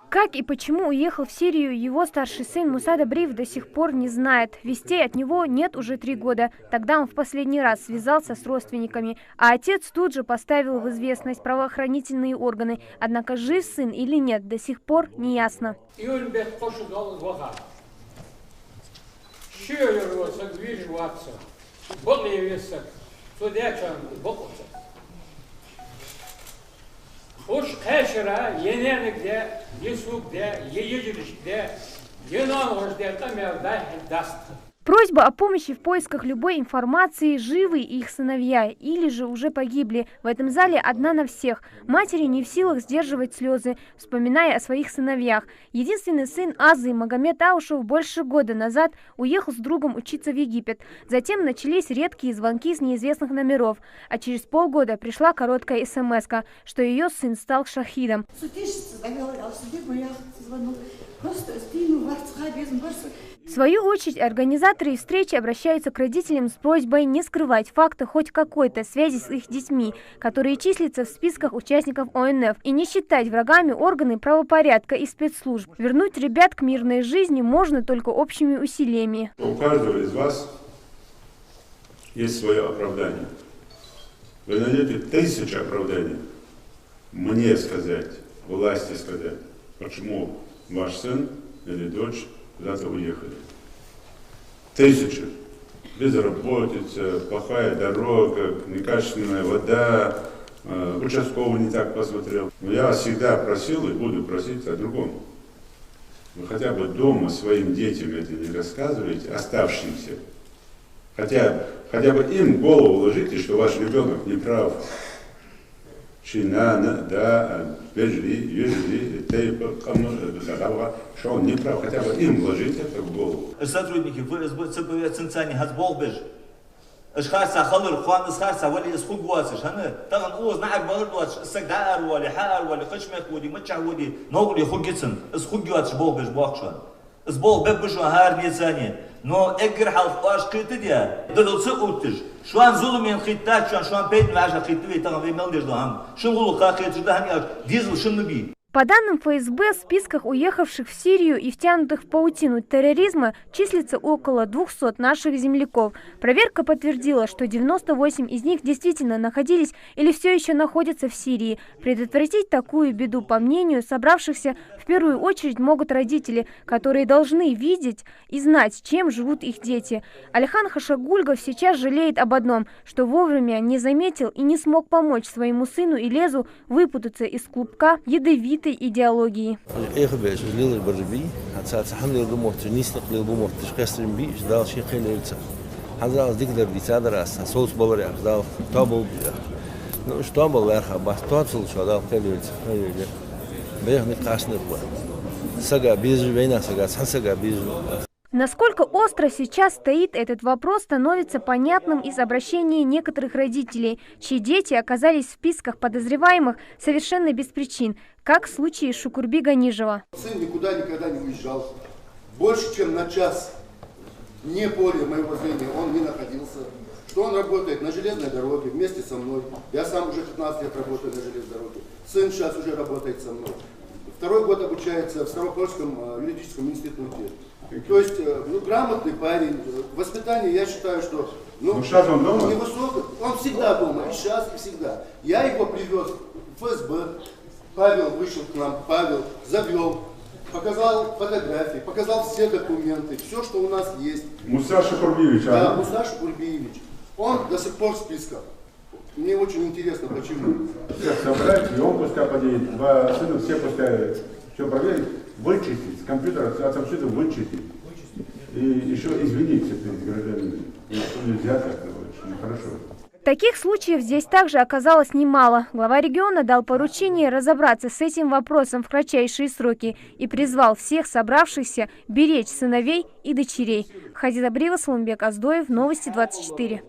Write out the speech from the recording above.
Как и почему уехал в Сирию его старший сын Мусад Абриев до сих пор не знает. Вестей от него нет уже 3 года. Тогда он в последний раз связался с родственниками. А отец тут же поставил в известность правоохранительные органы. Однако жив сын или нет, до сих пор не ясно. Уж кешера, ененегде, есукде, еежиришде, еноножде, там я даст. Просьба о помощи в поисках любой информации, живы их сыновья или же уже погибли. В этом зале одна на всех. Матери не в силах сдерживать слезы, вспоминая о своих сыновьях. Единственный сын Азы, Магомед Аушев, больше года назад уехал с другом учиться в Египет. Затем начались редкие звонки с неизвестных номеров. А через полгода пришла короткая смс-ка, что ее сын стал шахидом. В свою очередь, организаторы встречи обращаются к родителям с просьбой не скрывать факты хоть какой-то связи с их детьми, которые числятся в списках участников ОНФ, и не считать врагами органы правопорядка и спецслужб. Вернуть ребят к мирной жизни можно только общими усилиями. У каждого из вас есть свое оправдание. Вы найдете 1000 оправданий. Мне сказать, власти сказать, почему ваш сын или дочь куда-то уехали. 1000. Безработица, плохая дорога, некачественная вода, участковый не так посмотрел. Но я всегда просил и буду просить о другом. Вы хотя бы дома своим детям это не рассказываете, оставшимся. Хотя бы им в голову ложите, что ваш ребенок не прав. Что он не прав, хотя бы им вложить это в голову. Сотрудники ФСБ, ЦПВ, Цинцани, Хацболбеж. اشخاص خلر خوان اشخاص ولی اسخو گواسش هنه تاغن اوز نعك بغردوش سقدار ولی حار ولی خشمك ودي متشع ودي نقول يخو جسن اسخو گواسش بولبش بوخشان اسبول ببشو هار نيساني نو اقر حلف واش قيتديا دلل سقوتش شوان ظلمين خيتات شوان بيت معاش خيتوي تاغن بيملدش دوهم شنقولوا خاخيت جدا ديزل شنو بي. По данным ФСБ, в списках уехавших в Сирию и втянутых в паутину терроризма числится около 200 наших земляков. Проверка подтвердила, что 98 из них действительно находились или все еще находятся в Сирии. Предотвратить такую беду, по мнению собравшихся, в первую очередь могут родители, которые должны видеть и знать, чем живут их дети. Алихан Хашагульгов сейчас жалеет об одном, что вовремя не заметил и не смог помочь своему сыну Илезу выпутаться из клубка ядовитой идеологии. Насколько остро сейчас стоит этот вопрос, становится понятным из обращения некоторых родителей, чьи дети оказались в списках подозреваемых совершенно без причин, как в случае Шукурби Ганижева. Сын никуда никогда не уезжал. Больше, чем на час, не более моего зрения, он не находился. Что он работает на железной дороге вместе со мной. Я сам уже 15 лет работаю на железной дороге. Сын сейчас уже работает со мной. 2-й год обучается в Ставропольском юридическом институте. То есть, грамотный парень, воспитание, я считаю, что... сейчас он дома? Невысокий, он всегда дома, и сейчас, и всегда. Я его привез в ФСБ, Павел вышел к нам, Павел завел, показал фотографии, показал все документы, все, что у нас есть. Муса Шукурбиевич, да, Муса Шукурбиевич. Он до сих пор в списках. Мне очень интересно, почему. Всех собрать, и он пускай подъедет, 2 сына, все пускай все проверить, вычистить, с компьютера отовсюду вычистить. И еще извиниться перед гражданами. Нельзя как-то, нехорошо. Таких случаев здесь также оказалось немало. Глава региона дал поручение разобраться с этим вопросом в кратчайшие сроки и призвал всех собравшихся беречь сыновей и дочерей. Хадида Бриева, Салымбек Аздоев, Новости 24.